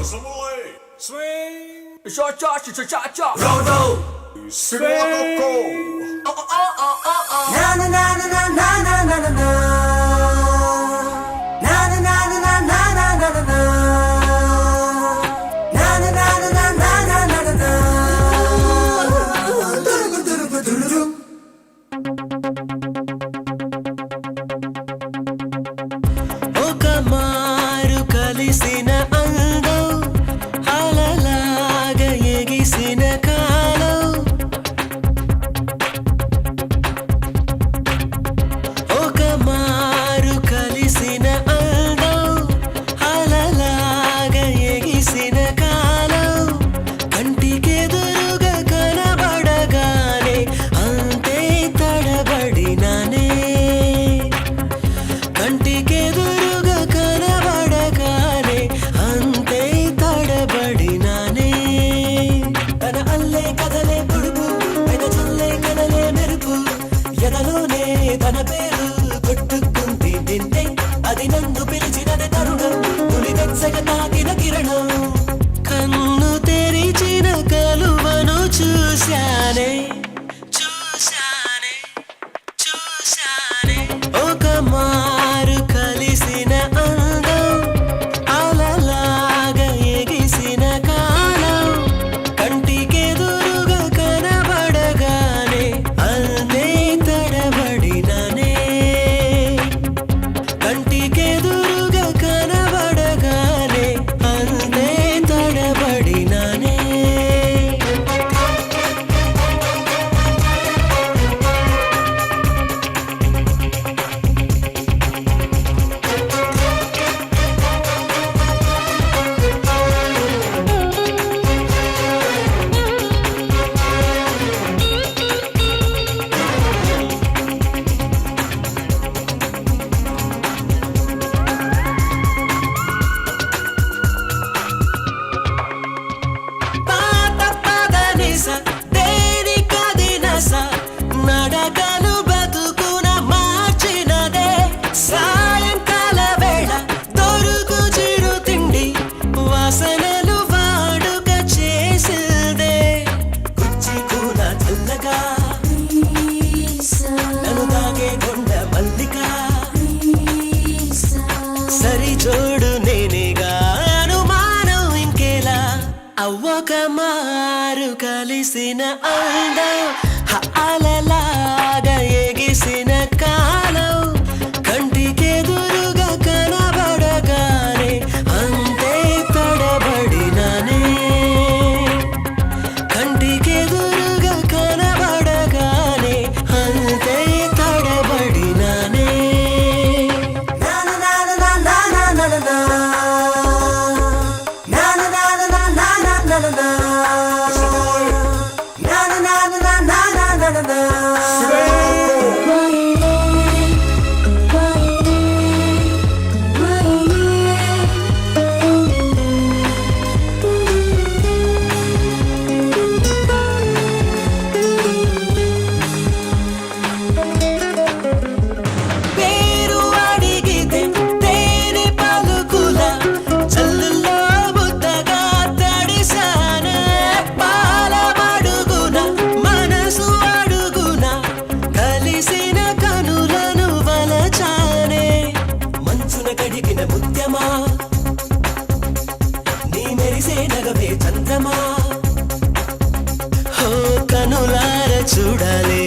Swing. Cha cha cha cha cha. Roll. Swing. Oh oh oh oh oh. Na na na na na na na na na. Na na na na na na na na na na. Na na na na na na na na na. Durugu durugu durugu. Oka maru kalisina andam halalaga egisina kalam. Oka maru kalisina andam halalaga egisina kalam. కంటికెదురుగా కనబడగానే అంతే తడబడినానే. కంటికెదురుగా కనబడగానే అంతే తడబడినానే. తన అల్లే కదలే పొడుపు పెద చల్లే కదలే మెరుపు ఎదలోనే తన పేరు కొట్టుకుంది నిన్నే. అది నన్ను పిలిచినది తరుణం పులి వెచ్చగా తాకిన కిరణం. కన్ను తెరిచిన కలువను చూశానే చూశానే చూశానే. ఒక మారు కలిసిన అందం అలలాగా ఎగిసిన కాలం. కంటికెదురుగా కనబడగానే అంతే తడబడినానే. కంటికెదురుగా కనబడగానే అంతే తడబడినానే. పాత పదనిస దేనికదినస నడకలు బతుకున మార్చినదే. సాయంకాల వేళ దొరుకు చిరు తిండి వాసనలు వాడుక చేసిందే. కుచ్చి కూన చల్లగా నన్ను తాగే కొండ మల్లిక. సరి చూడు నేనేగా అనుమానం ఇంకేలా. అవ్వక మారు కలిసిన అందం అలలాగా ఎగిసిన కాలం. కంటికెదురుగా కనబడగానే అంతే తడబడినానే. కంటికెదురుగా కనబడగానే అంతే తడబడినానే. నా నా నా నా నా నా నా నా నా. నా నా నా నా నా నా నా నా నా నా. నా నా నా నా నా నా నా నా నా. పేరు అడిగితే తేనె పలుకుల చల్లులో ముద్దగా తడిసానే. పాల అడుగున మనసు అడుగున కలిసిన కనులను వలచానే. మంచున కడిగిన ముత్యమా నీ మెరిసే నగవే చంద్రమా. హో కనులార చూడాలే